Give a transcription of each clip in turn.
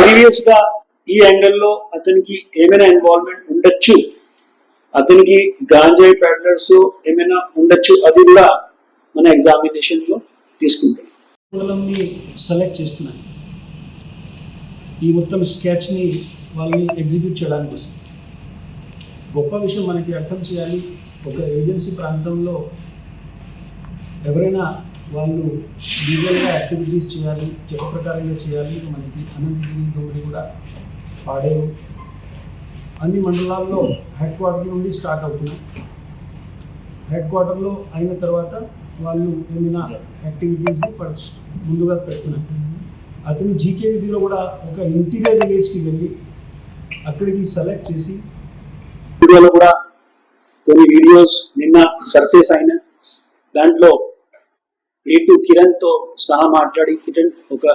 Previous గా ఈ యాంగిల్లో అతనికి ఏమైనా ఇన్వాల్వ్మెంట్ ఉండొచ్చు, అతనికి గాంజాయి పెడ్లర్స్ ఏమైనా ఉండొచ్చు, అది కూడా మన ఎగ్జామినేషన్ లో తీసుకుంటాం. సెలెక్ట్ చేస్తున్నాను ఈ మొత్తం స్కెచ్ ని వాళ్ళని ఎగ్జిక్యూట్ చేయడానికి కోసం. గొప్ప విషయం మనకి అర్థం చేయాలి, ఒక ఏజెన్సీ ప్రాంతంలో ఎవరైనా వాళ్ళు లీగల్గా యాక్టివిటీస్ చేయాలి, చట్ట ప్రకారంగా చేయాలి. మనకి అనంతగిరి దొంగలి కూడా పాడేరు అన్ని మండలాల్లో హెడ్ క్వార్టర్ నుండి స్టార్ట్ అవుతున్నాయి. హెడ్ క్వార్టర్లో అయిన తర్వాత వాళ్ళు ఏమైనా యాక్టివిటీస్ని ముందుగా పెడుతున్నాయి. అతను జీకేవిడిలో కూడా ఒక ఇంటీరియర్ విలేజ్కి వెళ్ళి అక్కడికి సెలెక్ట్ చేసి వీడియోలో కూడా కొన్ని వీడియోస్ నిన్న సర్ఫేస్ అయిన దాంట్లో A2 కిరణ్తో సహా మాట్లాడి కిరణ్ ఒక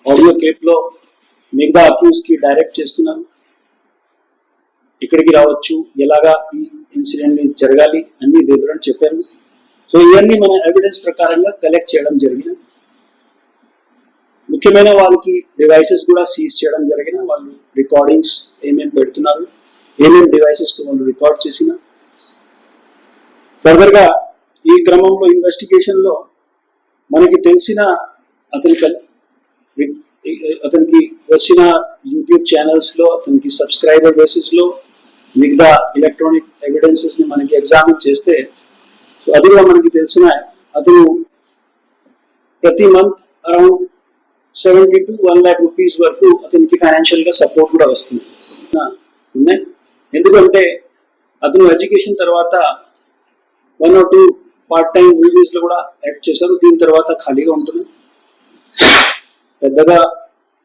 ఆడియో క్లిప్లో మిగతా అక్యూజ్కి డైరెక్ట్ చేస్తున్నారు, ఇక్కడికి రావచ్చు, ఎలాగా ఈ ఇన్సిడెంట్ జరగాలి అన్ని వివరణ చెప్పారు. సో ఇవన్నీ మన ఎవిడెన్స్ ప్రకారంగా కలెక్ట్ చేయడం జరిగిన. ముఖ్యమైన వాళ్ళకి డివైసెస్ కూడా సీజ్ చేయడం జరిగిన. వాళ్ళు రికార్డింగ్స్ ఏమేమి పెడుతున్నారు, ఏమేమి డివైసెస్తో వాళ్ళు రికార్డ్ చేసిన. ఫర్దర్గా ఈ క్రమంలో ఇన్వెస్టిగేషన్లో మనకి తెలిసిన అతనికి వచ్చిన యూట్యూబ్ ఛానల్స్లో అతనికి సబ్స్క్రైబర్ బేసిస్లో మిగతా ఎలక్ట్రానిక్ ఎవిడెన్సెస్ని మనకి ఎగ్జామిన్ చేస్తే సో అది కూడా మనకి తెలిసిన అతను ప్రతి month around 70 to 1 lakh rupees వరకు అతనికి ఫైనాన్షియల్గా సపోర్ట్ కూడా వస్తుంది ఉన్నాయి. ఎందుకంటే అతను ఎడ్యుకేషన్ తర్వాత 1 or 2 పార్ట్ టైం మూవీస్లో కూడా యాక్ట్ చేశారు. దీని తర్వాత ఖాళీగా ఉంటుంది, పెద్దగా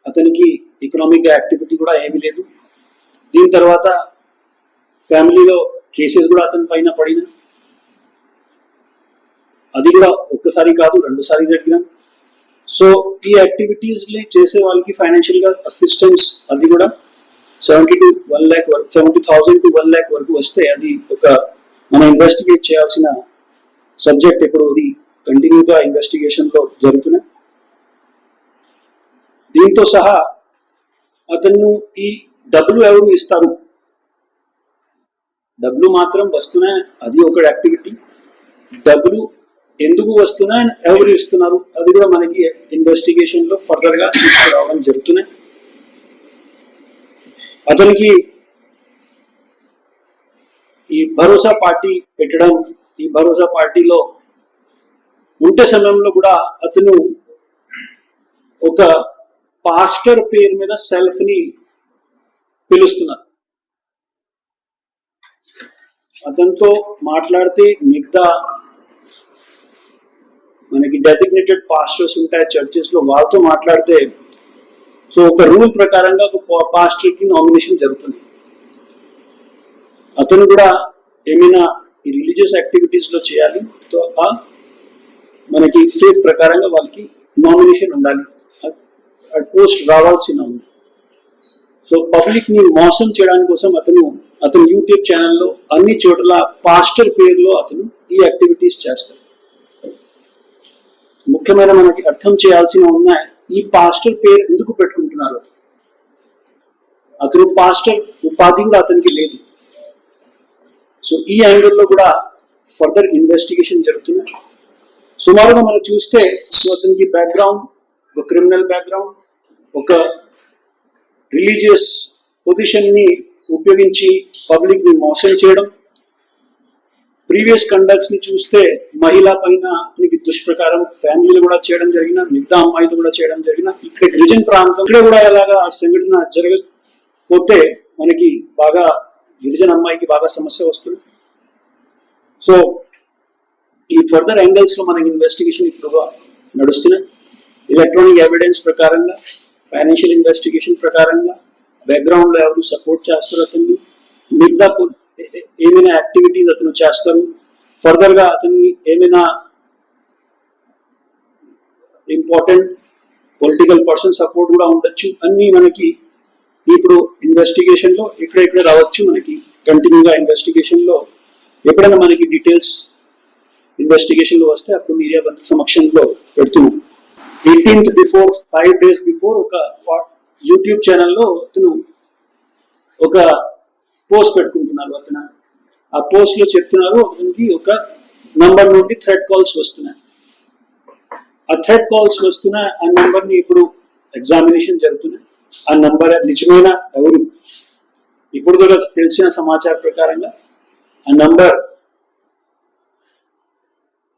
అతనికి ఎకనామిక్ యాక్టివిటీ కూడా ఏమీ లేదు. దీని తర్వాత ఫ్యామిలీలో కేసెస్ కూడా అతని పైన పడిన, అది కూడా ఒక్కసారి కాదు 2 సార్లు జరిగిన. సో ఈ యాక్టివిటీస్ని చేసే వాళ్ళకి ఫైనాన్షియల్గా అసిస్టెన్స్ అది కూడా 70,000 to 1 lakh వరకు వస్తే అది ఒక మనం ఇన్వెస్టిగేట్ చేయాల్సిన సబ్జెక్ట్. ఇప్పుడు ఇది కంటిన్యూగా ఇన్వెస్టిగేషన్లో జరుగుతున్నాయి. దీంతో సహా అతను ఈ డబ్బులు ఎవరు ఇస్తారు, డబ్బులు మాత్రం వస్తున్నాయి, అది ఒక యాక్టివిటీ. డబ్బులు ఎందుకు వస్తున్నాయి, ఎవరు ఇస్తున్నారు, అది కూడా మనకి ఇన్వెస్టిగేషన్లో ఫర్దర్గా తీసుకురావడం జరుగుతున్నాయి. అతనికి ఈ భరోసా పార్టీ పెట్టడం, ఈ భరోసా పార్టీలో ఉంటే సమయంలో కూడా అతను ఒక పాస్టర్ పేరు మీద సెల్ఫ్ని పిలుస్తున్నారు. అతనితో మాట్లాడితే మిగతా మనకి డెసిగ్నేటెడ్ పాస్టర్స్ ఉంటాయి చర్చెస్లో, వాళ్ళతో మాట్లాడితే సో ఒక రూల్ ప్రకారంగా ఒక పాస్టర్కి నామినేషన్ జరుగుతుంది. అతను కూడా ఏమైనా ఈ రిలీజియస్ యాక్టివిటీస్లో చేయాలి, సో మనకి ఫేత్ ప్రకారంగా వాళ్ళకి నామినేషన్ ఉండాలి, పోస్ట్ రావాల్సిన ఉంది. సో పబ్లిక్ని మోసం చేయడానికి కోసం అతను యూట్యూబ్ ఛానల్లో అన్ని చోట్ల పాస్టర్ పేరులో అతను ఈ యాక్టివిటీస్ చేస్తాడు. ముఖ్యమైన మనకి అర్థం చేయాల్సిన ఉన్నాయి, ఈ పాస్టర్ పేరు ఎందుకు పెట్టుకుంటున్నారు. అతను పాస్టర్ ఉపాధి కూడా అతనికి లేదు. సో ఈ యాంగిల్లో కూడా ఫర్దర్ ఇన్వెస్టిగేషన్ జరుగుతున్నాయి. సుమారుగా మనం చూస్తే అతనికి బ్యాక్గ్రౌండ్ ఒక క్రిమినల్ బ్యాక్గ్రౌండ్, ఒక రిలీజియస్ పొజిషన్ని ఉపయోగించి పబ్లిక్ని మోసం చేయడం, ప్రీవియస్ కండక్ట్స్ని చూస్తే మహిళ పైన అతనికి దుష్ప్రకారం ఫ్యామిలీలు కూడా చేయడం జరిగిన, మిగతా అమ్మాయితో కూడా చేయడం జరిగిన. ఇక్కడ గిరిజన ప్రాంతంలో కూడా ఎలాగా ఆ సంఘటన జరగకపోతే మనకి బాగా గిరిజన అమ్మాయికి బాగా సమస్య వస్తుంది. సో ఈ ఫర్దర్ యాంగిల్స్లో మనకి ఇన్వెస్టిగేషన్ ఇప్పుడు నడుస్తున్నాయి. ఎలక్ట్రానిక్ ఎవిడెన్స్ ప్రకారంగా, ఫైనాన్షియల్ ఇన్వెస్టిగేషన్ ప్రకారంగా, బ్యాక్గ్రౌండ్లో ఎవరు సపోర్ట్ చేస్తారు అతన్ని, మిగతా ఏమైనా యాక్టివిటీస్ అతను చేస్తారు, ఫర్దర్గా అతన్ని ఏమైనా ఇంపార్టెంట్ పొలిటికల్ పర్సన్ సపోర్ట్ కూడా ఉండొచ్చు. అన్నీ మనకి ఇప్పుడు ఇన్వెస్టిగేషన్లో ఇక్కడ రావచ్చు. మనకి కంటిన్యూగా ఇన్వెస్టిగేషన్లో ఎప్పుడైనా మనకి డీటెయిల్స్ ఇన్వెస్టిగేషన్లో వస్తే అప్పుడు మీడియా సమక్షంలో పెడుతున్నాం. 18th బిఫోర్ 5 days బిఫోర్ ఒక యూట్యూబ్ ఛానల్లో అతను ఒక పోస్ట్ పెట్టుకుంటున్నారు. అతను ఆ పోస్ట్ లో చెప్తున్నారు అతనికి ఒక నంబర్ నుండి థ్రెడ్ కాల్స్ వస్తున్నాయి. ఆ థ్రెడ్ కాల్స్ వస్తున్న ఆ నంబర్ ని ఇప్పుడు ఎగ్జామినేషన్ జరుగుతున్నాయి. ఆ నంబర్ నిజమైన ఎవరు ఇప్పుడు కూడా తెలిసిన సమాచారం ప్రకారంగా ఆ నంబర్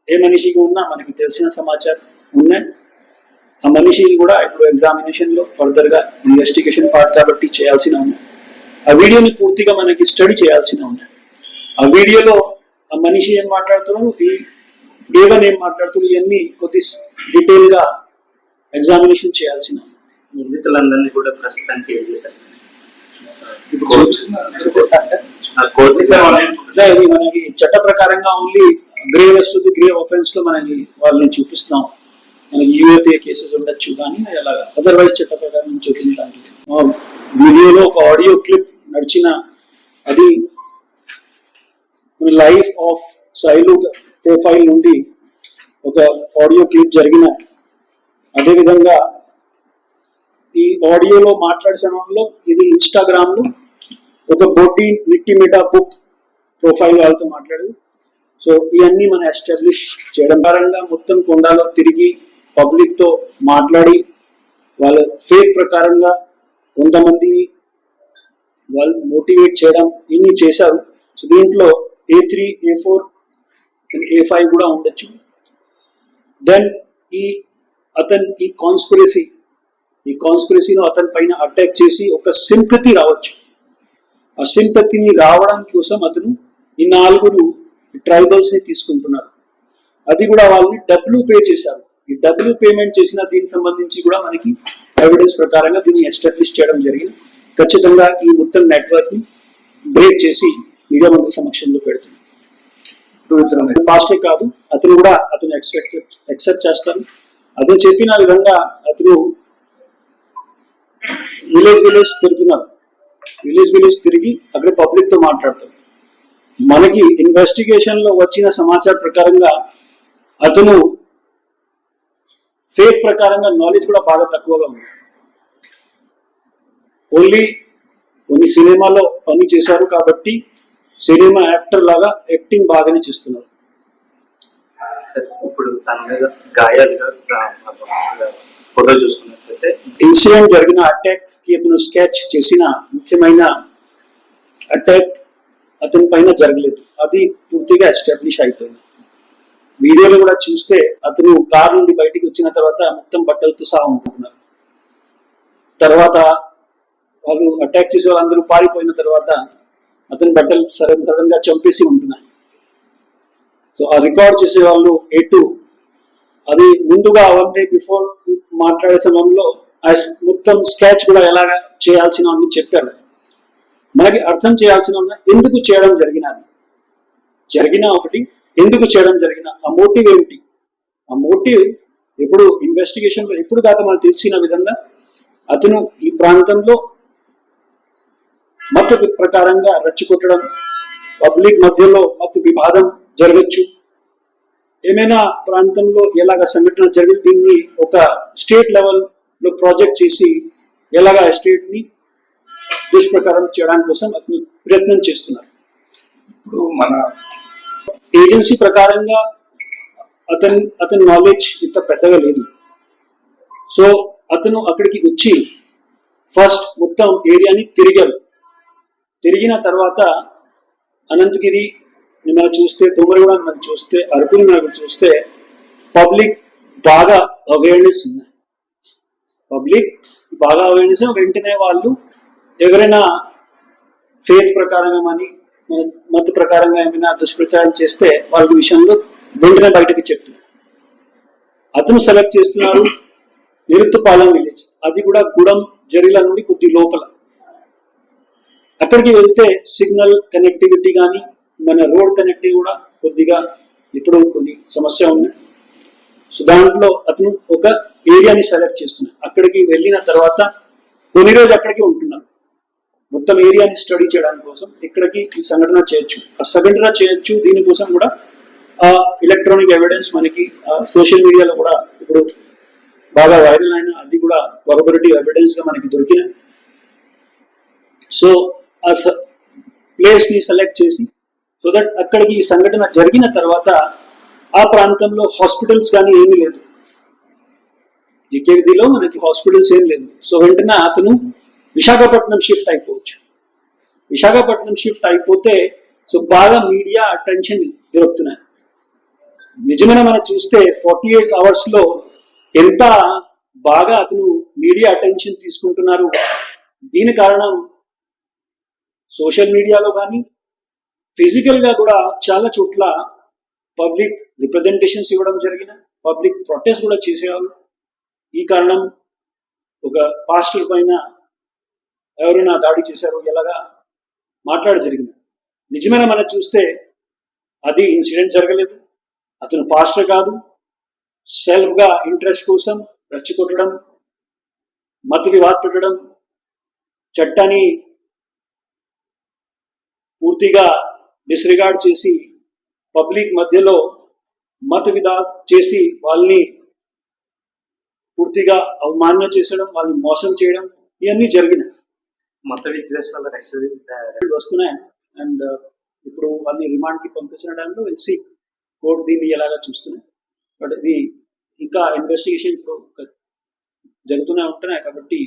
ఏ మనిషికి ఉన్నా మనకి తెలిసిన సమాచారం ఉన్నాయి. ఆ మనిషిని కూడా ఇప్పుడు ఎగ్జామినేషన్ లో ఫర్దర్ గా ఇన్వెస్టిగేషన్ పార్ట్ కాబట్టి చేయాల్సిన ఉన్నాయి. ఆ వీడియోని పూర్తిగా మనకి స్టడీ చేయాల్సిన ఉన్నాయి. ఆ వీడియోలో ఆ మనిషి ఏం మాట్లాడుతున్నారు, ఏవన్ ఏం మాట్లాడుతున్నారు, ఇవన్నీ కొద్ది డీటెయిల్ గా ఎగ్జామినేషన్ చేయాల్సిన ఉంది. నిందితులందరినీ కూడా ప్రస్తుతానికి ఏం చేశారు సార్? ఇప్పుడు ఇది మనకి చట్ట ప్రకారంగా ఓన్లీ గ్రే వస్తుంది, గ్రే ఆఫెన్స్ లో మనకి వాళ్ళని చూపిస్తున్నాం. మనకి యూఏపీఏ కేసెస్ ఉండొచ్చు కానీ అలాగా అదర్వైజ్ చట్ట ప్రకారం చూపించడానికి వీడియోలో ఒక ఆడియో క్లిప్ నడిచిన అది లైఫ్ ఆఫ్ శైలు ప్రొఫైల్ నుండి ఒక ఆడియో క్లిప్ జరిగిన. అదేవిధంగా ఈ ఆడియోలో మాట్లాడే సమయంలో ఇది ఇన్స్టాగ్రామ్ లో ఒక బొట్టి మిట్టి మిటా బుక్ ప్రొఫైల్ వాళ్ళతో మాట్లాడేది. సో ఇవన్నీ మనం ఎస్టాబ్లిష్ చేయడం పరంగా మొత్తం కొండలో తిరిగి పబ్లిక్ తో మాట్లాడి వాళ్ళ ఫేక్ ప్రకారంగా కొంతమందిని వాళ్ళు మోటివేట్ చేయడం ఇన్ని చేశారు. సో దీంట్లో A3, A4 A5 కూడా ఉండొచ్చు. దెన్ ఈ కాన్స్పిరసీలో అతని పైన అటాక్ చేసి ఒక సింపతి రావచ్చు. ఆ సింపతిని రావడం కోసం అతను ఈ 4 ట్రైబల్స్ ని తీసుకుంటున్నారు. అది కూడా వాళ్ళని డబ్బులు పే చేశారు. ఈ డబ్బులు పేమెంట్ చేసిన దీనికి సంబంధించి కూడా మనకి ఎవిడెన్స్ ప్రకారంగా దీన్ని ఎస్టాబ్లిష్ చేయడం జరిగింది. ఖచ్చితంగా ఈ మొత్తం నెట్వర్క్ ని బ్రేక్ చేసి మీడియా మంత్రి సమక్షంలో పెడుతుంది. పాస్టే కాదు, అతను కూడా ఎక్సెప్ట్ చేస్తారు. అతను చెప్పిన విధంగా అతను విలేజ్ తిరుగుతున్నారు. విలేజ్ తిరిగి అక్కడ పబ్లిక్ తో మాట్లాడతారు. మనకి ఇన్వెస్టిగేషన్ లో వచ్చిన సమాచారం ప్రకారంగా అతను ఫేక్ ప్రకారంగా నాలెడ్జ్ కూడా బాగా తక్కువగా ఉంది. ఓన్లీ కొన్ని సినిమాలో పని చేశారు కాబట్టి సినిమా యాక్టర్ లాగా యాక్టింగ్ బాగానే చేస్తున్నారు. సార్ ఇప్పుడు తన మీద గాయాలుగా ఫోటో చూసుకున్నట్లయితే ఇన్సిడెంట్ జరిగిన అటాక్ కి అతను స్కెచ్ చేసిన ముఖ్యమైన అటాక్ అతని పైన జరగలేదు. అది పూర్తిగా ఎస్టాబ్లిష్ అయిపోయింది. వీడియోలో కూడా చూస్తే అతను కార్ నుండి బయటికి వచ్చిన తర్వాత మొత్తం బట్టలతో సహా ఉంటున్నారు. తర్వాత వాళ్ళు అటాక్ చేసే వాళ్ళందరూ పారిపోయిన తర్వాత అతని బట్టలు సడన్ గా చంపేసి ఉంటున్నాయి. సో ఆ రికార్డ్ చేసే వాళ్ళు అది ముందుగా 1 day బిఫోర్ మాట్లాడే సమయంలో మొత్తం స్కెచ్ కూడా ఎలాగా చేయాల్సిన అని చెప్పారు. మనకి అర్థం చేయాల్సిన ఎందుకు చేయడం జరిగిన ఒకటి ఎందుకు చేయడం జరిగిన ఆ మోటివ్ ఏమిటి? ఆ మోటివ్ ఇప్పుడు ఇన్వెస్టిగేషన్ లో ఎప్పుడు దాకా మనకు తెలిసిన విధంగా అతను ఈ ప్రాంతంలో మత ప్రకారంగా రెచ్చగొట్టడం, పబ్లిక్ మధ్యలో మత వివాదం జరగచ్చు, ఏమైనా ప్రాంతంలో ఎలాగ సంఘటన జరిగి దీన్ని ఒక స్టేట్ లెవెల్ లో ప్రాజెక్ట్ చేసి ఎలాగ స్టేట్ ని దుష్ప్రకారం చేయడానికి కోసం అతను ప్రయత్నం చేస్తున్నారు. ఇప్పుడు మన ఏజెన్సీ ప్రకారంగా అతని నాలెడ్జ్ ఇంత పెద్దగా లేదు. సో అతను అక్కడికి వచ్చి ఫస్ట్ మొత్తం ఏరియాని తిరిగిన తర్వాత అనంతగిరి మనం చూస్తే, తుమ్మరగూడ మనం చూస్తే, అరకుని మనం చూస్తే పబ్లిక్ బాగా అవేర్నెస్ ఉన్నాయి. వెంటనే వాళ్ళు ఎవరైనా ఫేత్ ప్రకారంగా కానీ మత ప్రకారంగా ఏమైనా దుష్ప్రచారం చేస్తే వాళ్ళ విషయంలో వెంటనే బయటకు చెప్తున్నారు. అతను సెలెక్ట్ చేస్తున్నారు నిరుత్తుపాలెం విలేజ్, అది కూడా గూడెం జరిల నుండి కొద్ది లోపల. అక్కడికి వెళ్తే సిగ్నల్ కనెక్టివిటీ కానీ మన రోడ్ కనెక్టివిటీ కూడా కొద్దిగా ఇప్పుడు కొన్ని సమస్య ఉంది. సో దాంట్లో అతను ఒక ఏరియాని సెలెక్ట్ చేస్తున్నాడు. అక్కడికి వెళ్ళిన తర్వాత కొన్ని రోజు అక్కడికి ఉంటున్నారు. మొత్తం ఏరియాని స్టడీ చేయడానికి కోసం ఇక్కడికి ఈ సంఘటన చేయొచ్చు. దీనికోసం కూడా ఎలక్ట్రానిక్ ఎవిడెన్స్ మనకి సోషల్ మీడియాలో కూడా ఇప్పుడు బాగా వైరల్ అయిన, అది కూడా కొరబరేటివ్ ఎవిడెన్స్ గా మనకి దొరికిన. సో ఆ ప్లేస్ ని సెలెక్ట్ చేసి, సో దట్ అక్కడికి ఈ సంఘటన జరిగిన తర్వాత ఆ ప్రాంతంలో హాస్పిటల్స్ కానీ ఏమీ లేదు, జికేవిధిలో మనకి హాస్పిటల్స్ ఏం లేదు. సో వెంటనే అతను విశాఖపట్నం షిఫ్ట్ అయిపోవచ్చు. విశాఖపట్నం షిఫ్ట్ అయిపోతే సో బాగా మీడియా అటెన్షన్ దొరుకుతున్నాయి. నిజమైన మనం చూస్తే 48 hours లో ఎంత బాగా అతను మీడియా అటెన్షన్ తీసుకుంటున్నారు. దీని కారణం సోషల్ మీడియాలో కానీ ఫిజికల్ గా కూడా చాలా చోట్ల పబ్లిక్ రిప్రజెంటేషన్స్ ఇవ్వడం జరిగిన, పబ్లిక్ ప్రొటెస్ట్ కూడా చేసేవాళ్ళు. ఈ కారణం ఒక పాస్టర్ పైన ఎవరైనా దాడి చేశారు ఎలాగా మాట్లాడ జరిగింది. నిజమైన మనం చూస్తే అది ఇన్సిడెంట్ జరగలేదు. అతను పాస్టర్ కాదు, సెల్ఫ్ గా ఇంట్రెస్ట్ కోసం రెచ్చగొట్టడం, మత వివాద్ పెట్టడం, చట్టాన్ని పూర్తిగా డిస్రిగార్డ్ చేసి పబ్లిక్ మధ్యలో మత వివాద్ చేసి వాళ్ళని పూర్తిగా అవమానం చేసడం, వాళ్ళని మోసం చేయడం, ఇవన్నీ జరిగినాయి. మత విద్వేషాల వస్తున్నాయి. అండ్ ఇప్పుడు వాళ్ళని రిమాండ్ కి పంపించిన టైంలో వెల్సి కోర్టు దీన్ని ఎలాగా చూస్తున్నాయి. బట్ ఇది ఇంకా ఇన్వెస్టిగేషన్ ఇప్పుడు జరుగుతూనే ఉంటున్నాయి కాబట్టి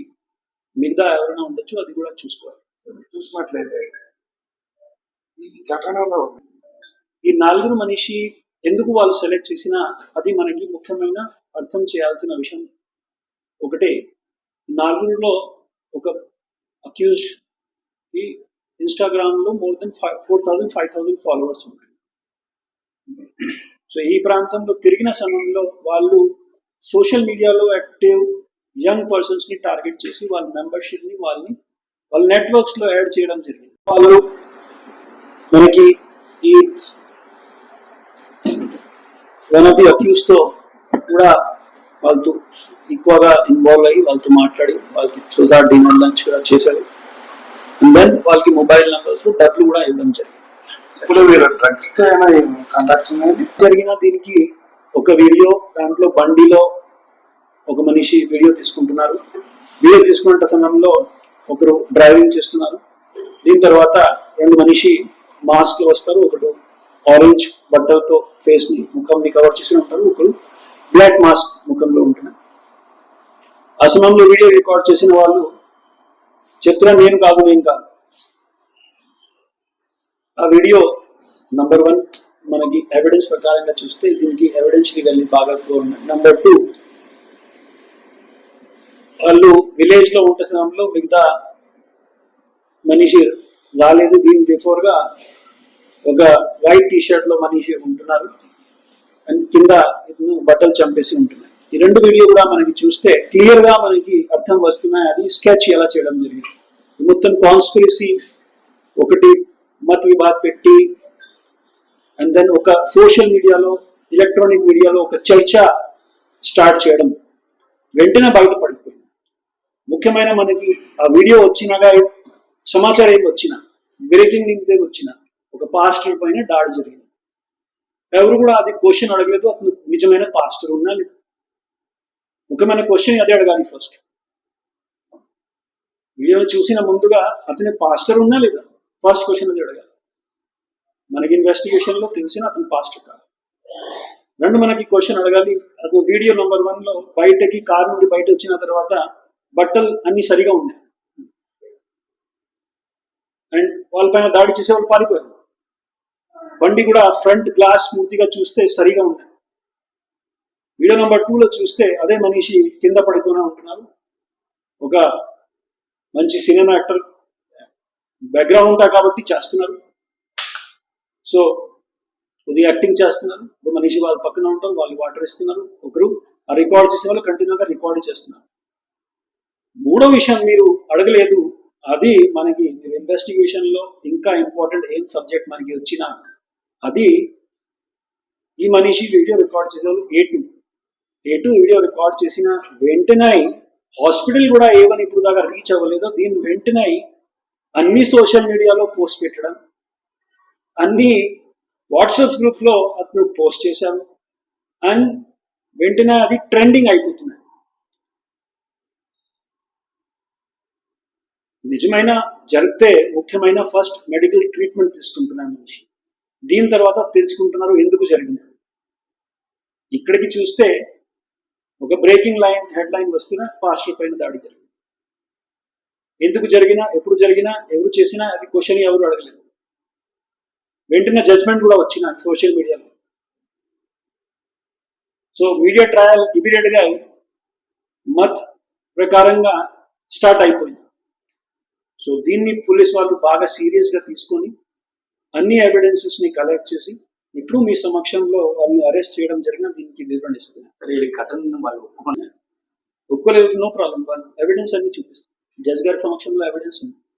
మిగతా ఎవరైనా ఉండొచ్చు, అది కూడా చూసుకోవాలి. చూసినట్లయితే ఈ ఘటనలో ఈ 4 మనిషి ఎందుకు వాళ్ళు సెలెక్ట్ చేసినా అది మనకి ముఖ్యమైన అర్థం చేయాల్సిన విషయం ఒకటే. 4లో ఒక అక్యూజ్ ఈ ఇన్స్టాగ్రామ్ లో మోర్ దెన్ 4,000-5,000 ఫాలోవర్స్ ఉంటాయి. సో ఈ ప్రాంతంలో తిరిగిన సమయంలో వాళ్ళు సోషల్ మీడియాలో యాక్టివ్ యంగ్ పర్సన్స్ ని టార్గెట్ చేసి వాళ్ళ మెంబర్షిప్ ని వాళ్ళ నెట్వర్క్స్ లో యాడ్ చేయడం జరిగింది. వాళ్ళు మనకి ఈ వన్ ఆఫ్ ది అక్యూజ్ తో కూడా వాళ్ళతో ఎక్కువగా ఇన్వాల్వ్ అయ్యి వాళ్ళతో మాట్లాడి వాళ్ళకి సుజా డిన్నర్ లంచ్ కూడా చేశారు. అండ్ దెన్ వాళ్ళకి మొబైల్ నెంబర్స్ డబ్బులు కూడా ఇవ్వడం జరిగింది. ఇప్పుడు వీళ్ళు డ్రగ్స్ తో ఏమైనా కాంటాక్ట్ జరిగిన దీనికి ఒక వీడియో, దాంట్లో బండిలో ఒక మనిషి వీడియో తీసుకుంటున్నారు. వీడియో తీసుకున్న సమయంలో ఒకరు డ్రైవింగ్ చేస్తున్నారు. దీని తర్వాత 2 మనిషి మాస్క్ లో వస్తారు. ఒకరు ఆరెంజ్ బట్టలతో ఫేస్ ని ముఖంని కవర్ చేసి ఉంటారు, ఒకరు బ్లాక్ మాస్క్ ముఖంలో ఉంటున్నారు. ఆ సమయంలో వీడియో రికార్డ్ చేసిన వాళ్ళు చెప్తున్నా నేను కాదు. ఆ వీడియో నంబర్ 1 మనకి ఎవిడెన్స్ ప్రకారంగా చూస్తే దీనికి ఎవిడెన్స్ వెళ్ళి బాగా ఉన్నాయి. నంబర్ 2 వాళ్ళు విలేజ్ లో ఉంటే సమయంలో మిగతా మనిషి రాలేదు. దీని బిఫోర్ గా ఒక వైట్ టీ షర్ట్ లో మనిషి ఉంటున్నారు అండ్ కింద బట్టలు చంపేసి ఉంటున్నాయి. ఈ 2 వీడియో కూడా మనకి చూస్తే క్లియర్ గా మనకి అర్థం వస్తున్నాయి. అది స్కెచ్ ఎలా చేయడం జరిగింది. మొత్తం కాన్స్పిరసీ ఒకటి మత వివాద్ పెట్టి అండ్ దెన్ ఒక సోషల్ మీడియాలో ఎలక్ట్రానిక్ మీడియాలో ఒక చర్చ స్టార్ట్ చేయడం వెంటనే బయటపడిపోయింది. ముఖ్యమైన మనకి ఆ వీడియో వచ్చినాగా సమాచారం ఏమి వచ్చినా, బ్రేకింగ్ న్యూస్ ఏమి వచ్చినా ఒక పాస్టర్ పైన దాడి జరిగింది. ఎవరు కూడా అది క్వశ్చన్ అడగలేదు, అతను నిజమైన పాస్టర్ ఉన్నా లేదు. ముఖ్యమైన క్వశ్చన్ అదే అడగాలి ఫస్ట్. వీడియో చూసిన ముందుగా అతని పాస్టర్ ఉన్నా లేదా ఫస్ట్ క్వశ్చన్ అది అడగాలి. మనకి ఇన్వెస్టిగేషన్ లో తెలిసిన అతను పాస్టర్ కాదు. 2 మనకి క్వశ్చన్ అడగాలి. అది వీడియో నంబర్ 1 లో బయటకి కారు నుండి బయట వచ్చిన తర్వాత బట్టలు అన్ని సరిగా ఉన్నాయి అండ్ వాళ్ళపైన దాడి చేసే వాళ్ళు పారిపోయారు. బండి కూడా ఫ్రంట్ గ్లాస్ పూర్తిగా చూస్తే సరిగా ఉన్నాయి. వీడియో నంబర్ 2 లో చూస్తే అదే మనిషి కింద పడుతూనే ఉంటున్నారు. ఒక మంచి సినిమా యాక్టర్ బ్యాక్గ్రౌండ్ ఉంటా కాబట్టి చేస్తున్నారు. సో ఇది యాక్టింగ్ చేస్తున్నారు. ఒక మనిషి వాళ్ళ పక్కన ఉంటారు, వాళ్ళు వాటర్ ఇస్తున్నారు. ఒకరు ఆ రికార్డ్ చేసే వాళ్ళు కంటిన్యూగా రికార్డ్ చేస్తున్నారు. 3వ విషయం మీరు అడగలేదు, అది మనకి ఇన్వెస్టిగేషన్ లో ఇంకా ఇంపార్టెంట్ ఏం సబ్జెక్ట్ మనకి వచ్చినా అది ఈ మనిషి వీడియో రికార్డ్ చేసే వాళ్ళు A2 వీడియో రికార్డ్ చేసిన వెంటనే హాస్పిటల్ కూడా ఏమని ఇప్పుడు దాకా రీచ్ అవ్వలేదో దీని వెంటనే అన్ని సోషల్ మీడియాలో పోస్ట్ పెట్టడం, అన్ని వాట్సాప్ గ్రూప్ లో అతను పోస్ట్ చేశారు అండ్ వెంటనే అది ట్రెండింగ్ అయిపోతున్నాయి. నిజమైన జరిగితే ముఖ్యమైన ఫస్ట్ మెడికల్ ట్రీట్మెంట్ తీసుకుంటున్నాను మనిషి, దీని తర్వాత తెలుసుకుంటున్నారు ఎందుకు జరిగింది. ఇక్కడికి చూస్తే ఒక బ్రేకింగ్ లైన్ హెడ్ లైన్ వస్తున్నా పాస్టర్ పైన దాడి జరిగింది. ఎందుకు జరిగినా, ఎప్పుడు జరిగినా, ఎవరు చేసినా అది క్వశ్చన్ ఎవరు అడగలేదు. వెంటనే జడ్జ్మెంట్ కూడా వచ్చిన సోషల్ మీడియాలో. సో మీడియా ట్రయల్ ఇమీడియట్ గా మత్ ప్రకారంగా స్టార్ట్ అయిపోయింది. సో దీన్ని పోలీస్ వాళ్ళు బాగా సీరియస్ గా తీసుకొని అన్ని ఎవిడెన్సెస్ ని కలెక్ట్ చేసి ఇప్పుడు మీ సమక్షంలో వాళ్ళని అరెస్ట్ చేయడం జరిగిన దీనికి వివరణ ఇస్తున్నారు. సరే ఈ ఘటనను వాళ్ళు ఒప్పుకున్నారు. ఒప్పుకోలేదు, నో ప్రాబ్లం, వాళ్ళు ఎవిడెన్స్ అన్ని చూపిస్తారు. జడ్జ్ గారి సమక్షంలో ఎవిడెన్స్ ఉంది.